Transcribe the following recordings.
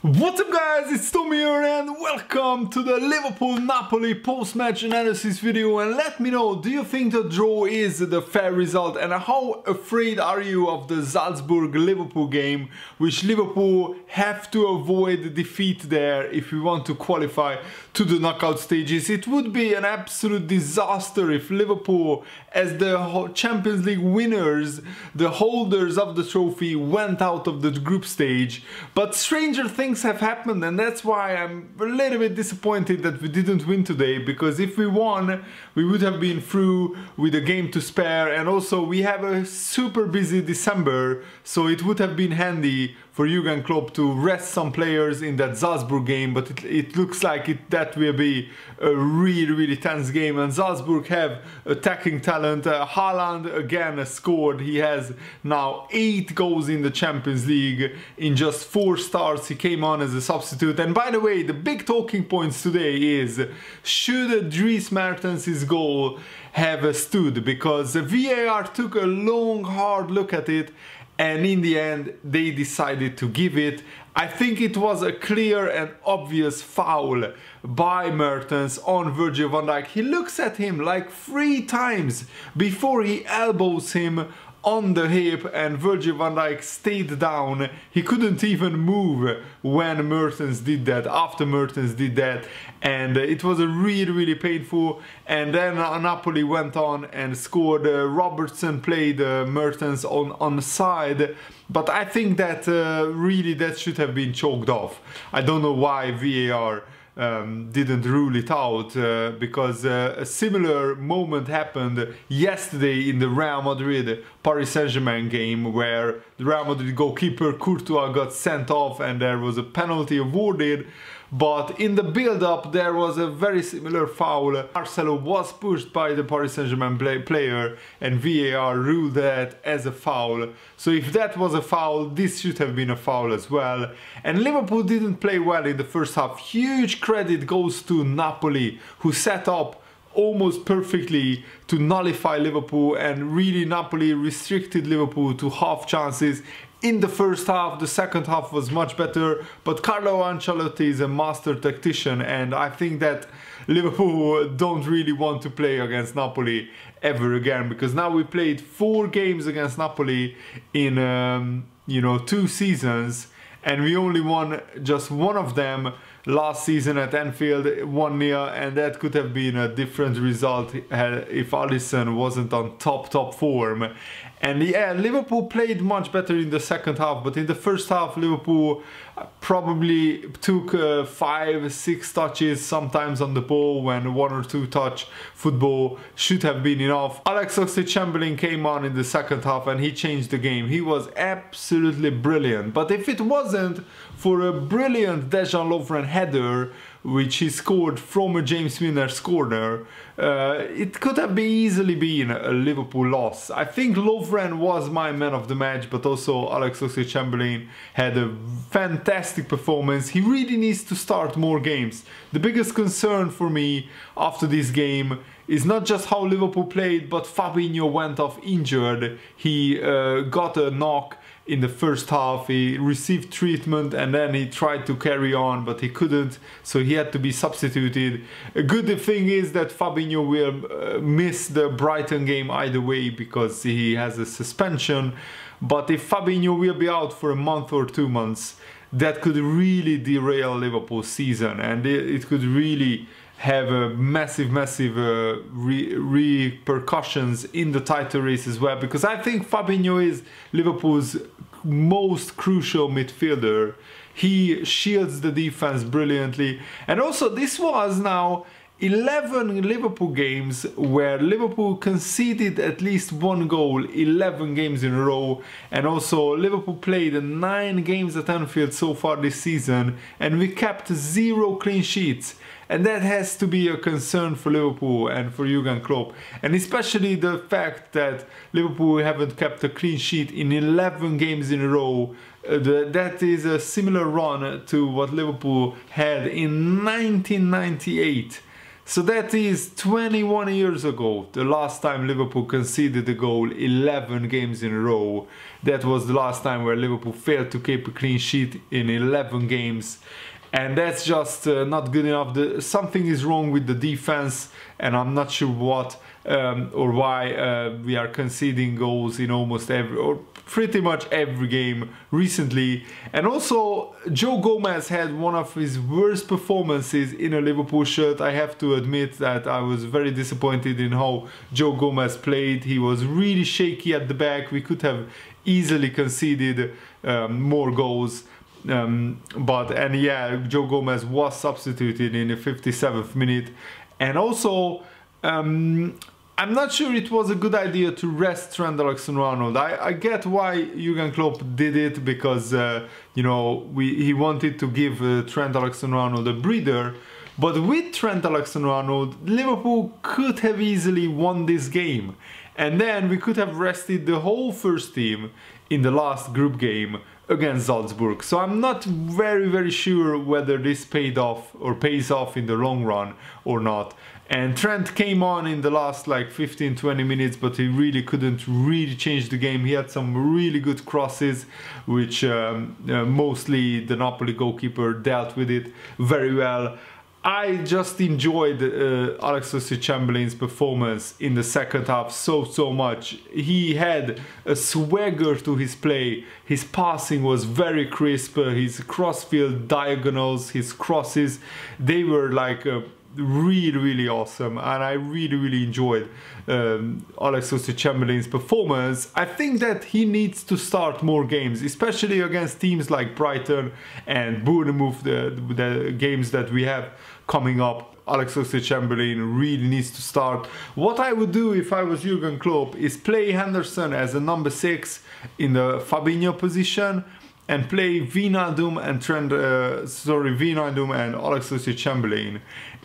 What's up guys, it's Tommy here and welcome to the Liverpool-Napoli post-match analysis video. And let me know, do you think the draw is the fair result, and how afraid are you of the Salzburg-Liverpool game, which Liverpool have to avoid defeat there if we want to qualify to the knockout stages? It would be an absolute disaster if Liverpool, as the Champions League winners, the holders of the trophy, went out of the group stage. But stranger things have happened, and that's why I'm a little bit disappointed that we didn't win today, because if we won we would have been through with a game to spare, and also we have a super busy December, so it would have been handy for Jurgen Klopp to rest some players in that Salzburg game. But it looks like that will be a really tense game, and Salzburg have attacking talent. Haaland again scored. He has now 8 goals in the Champions League in just 4 starts. He came on as a substitute. And by the way, the big talking points today is, should Dries Mertens' goal have stood? Because the VAR took a long hard look at it, and in the end they decided to give it. I think it was a clear and obvious foul by Mertens on Virgil van Dijk. He looks at him like 3 times before he elbows him on the hip, and Virgil van Dijk stayed down. He couldn't even move when Mertens did that, after Mertens did that, and it was a really painful. And then Napoli went on and scored. Robertson played Mertens on the side, but I think that really that should have been chalked off. I don't know why VAR didn't rule it out, because a similar moment happened yesterday in the Real Madrid Paris Saint-Germain game, where the Real Madrid goalkeeper Courtois got sent off and there was a penalty awarded. But in the build-up there was a very similar foul. Marcelo was pushed by the Paris Saint-Germain player, and VAR ruled that as a foul. So if that was a foul, this should have been a foul as well. And Liverpool didn't play well in the first half. Huge credit goes to Napoli, who set up almost perfectly to nullify Liverpool, and really Napoli restricted Liverpool to half chances in the first half. The second half was much better, but Carlo Ancelotti is a master tactician, and I think that Liverpool don't really want to play against Napoli ever again, because now we played 4 games against Napoli in 2 seasons, and we only won just 1 of them last season at Anfield, 1-0, and that could have been a different result if Alisson wasn't on top form. And yeah, Liverpool played much better in the second half, but in the first half Liverpool probably took 5-6 touches sometimes on the ball, when 1 or 2 touch football should have been enough. Alex Oxlade-Chamberlain came on in the second half and he changed the game. He was absolutely brilliant. But if it wasn't for a brilliant Dejan Lovren header, which he scored from a James Milner's corner, it could have easily been a Liverpool loss. I think Lovren was my man of the match, but also Alex Oxlade-Chamberlain had a fantastic performance. He really needs to start more games. The biggest concern for me after this game is not just how Liverpool played, but Fabinho went off injured. He got a knock in the first half, he received treatment and then he tried to carry on, but he couldn't, so he had to be substituted. A good thing is that Fabinho will miss the Brighton game either way, because he has a suspension. But if Fabinho will be out for a month or 2 months, that could really derail Liverpool's season, and it could really have a massive repercussions in the title race as well, because I think Fabinho is Liverpool's most crucial midfielder. He shields the defense brilliantly, and also this was now 11 Liverpool games where Liverpool conceded at least 1 goal, 11 games in a row. And also Liverpool played 9 games at Anfield so far this season, and we kept 0 clean sheets. And that has to be a concern for Liverpool and for Jurgen Klopp. And especially the fact that Liverpool haven't kept a clean sheet in 11 games in a row. That is a similar run to what Liverpool had in 1998. So that is 21 years ago, the last time Liverpool conceded a goal, 11 games in a row. That was the last time where Liverpool failed to keep a clean sheet in 11 games. And that's just not good enough. Something is wrong with the defense, and I'm not sure what or why we are conceding goals in almost every, or pretty much every game recently. And also, Joe Gomez had one of his worst performances in a Liverpool shirt. I have to admit that I was very disappointed in how Joe Gomez played. He was really shaky at the back. We could have easily conceded more goals. But yeah, Joe Gomez was substituted in the 57th minute. And also, I'm not sure it was a good idea to rest Trent Alexander-Arnold. I get why Jurgen Klopp did it, because you know, he wanted to give Trent Alexander-Arnold a breather. But with Trent Alexander-Arnold, Liverpool could have easily won this game. And then we could have rested the whole first team in the last group game against Salzburg. So I'm not very sure whether this paid off or pays off in the long run or not. And Trent came on in the last like 15-20 minutes, but he really couldn't really change the game. He had some really good crosses, which mostly the Napoli goalkeeper dealt with it very well. I just enjoyed Alex Oxlade-Chamberlain's performance in the second half so much. He had a swagger to his play. His passing was very crisp. His crossfield diagonals, his crosses, they were like really awesome, and I really enjoyed Alex Oxlade-Chamberlain's performance. I think that he needs to start more games, especially against teams like Brighton and Bournemouth, the games that we have coming up. Alex Oxlade-Chamberlain really needs to start. What I would do if I was Jurgen Klopp is play Henderson as a number 6 in the Fabinho position, and play Wijnaldum and Alex Oxlade-Chamberlain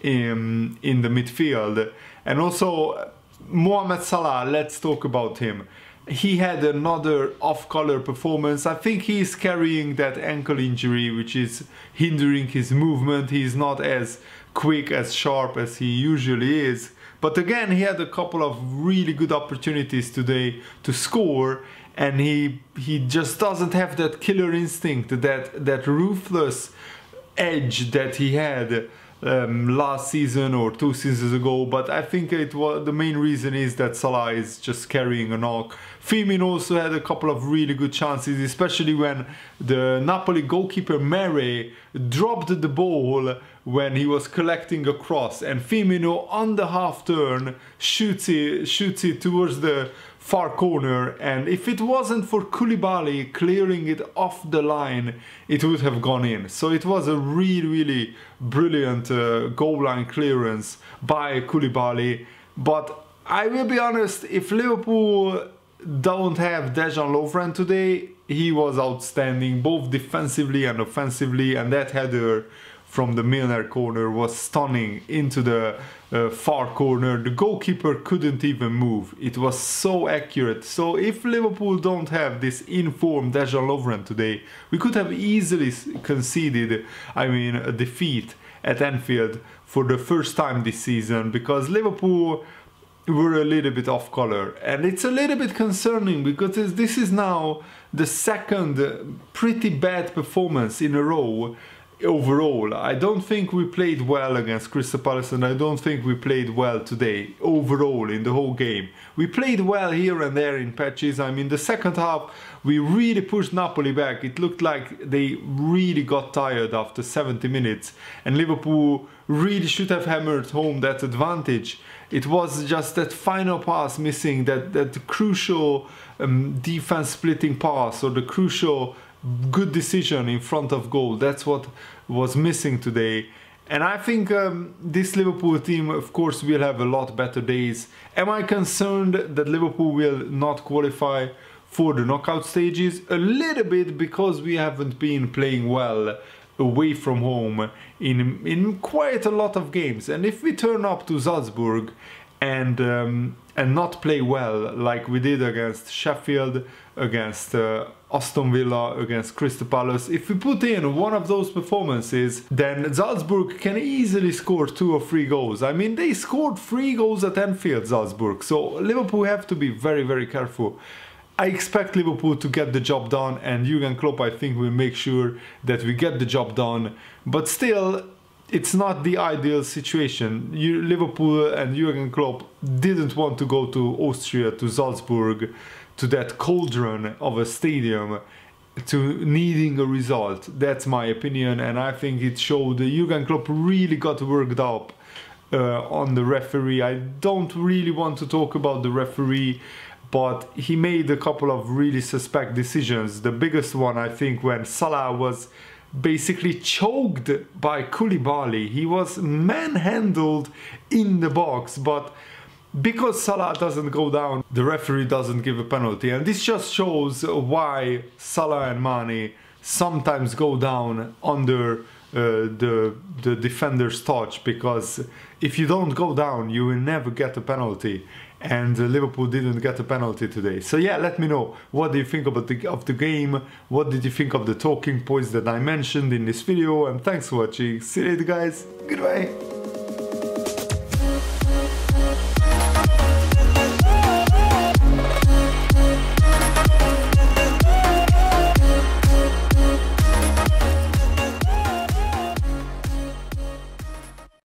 in the midfield. And also Mohamed Salah, let's talk about him. He had another off-color performance. I think he's carrying that ankle injury, which is hindering his movement. He's not as quick, as sharp as he usually is. But again, he had a couple of really good opportunities today to score, and he just doesn't have that killer instinct, that ruthless edge that he had last season or 2 seasons ago. But I think the main reason is that Salah is just carrying a knock. Firmino also had a couple of really good chances, especially when the Napoli goalkeeper Mere dropped the ball when he was collecting a cross, and Firmino on the half turn shoots it towards the far corner, and if it wasn't for Koulibaly clearing it off the line, it would have gone in. So it was a really brilliant goal line clearance by Koulibaly. But I will be honest, if Liverpool don't have Dejan Lovren today, he was outstanding both defensively and offensively, and that header from the Milner corner was stunning into the far corner. The goalkeeper couldn't even move. It was so accurate. So if Liverpool don't have this informed Dejan Lovren today, we could have easily conceded, a defeat at Anfield for the first time this season, because Liverpool were a little bit off color, and it's a little bit concerning because this is now the second pretty bad performance in a row. Overall, I don't think we played well against Crystal Palace, and I don't think we played well today overall in the whole game. We played well here and there in patches. The second half we really pushed Napoli back. It looked like they really got tired after 70 minutes, and Liverpool really should have hammered home that advantage. It was just that final pass missing, that crucial defense splitting pass, or the crucial good decision in front of goal. That's what was missing today. And I think this Liverpool team, of course, will have a lot better days. Am I concerned that Liverpool will not qualify for the knockout stages? A little bit, because we haven't been playing well away from home in quite a lot of games. And if we turn up to Salzburg and not play well like we did against Sheffield, against Aston Villa, against Crystal Palace. If we put in one of those performances, then Salzburg can easily score 2 or 3 goals. I mean, they scored 3 goals at Anfield, Salzburg, so Liverpool have to be very, very careful. I expect Liverpool to get the job done, and Jurgen Klopp, I think, will make sure that we get the job done, but still, it's not the ideal situation. Liverpool and Jurgen Klopp didn't want to go to Austria, to Salzburg, to that cauldron of a stadium, to needing a result. That's my opinion, and I think it showed Jurgen Klopp really got worked up on the referee. I don't really want to talk about the referee, but he made a couple of really suspect decisions. The biggest one, I think, when Salah was basically choked by Koulibaly. He was manhandled in the box, but because Salah doesn't go down, the referee doesn't give a penalty. And this just shows why Salah and Mane sometimes go down under the defender's touch, because if you don't go down, you will never get a penalty. And Liverpool didn't get a penalty today. So yeah, let me know, what do you think about the game? What did you think of the talking points that I mentioned in this video? And thanks for watching. See you later, guys. Goodbye.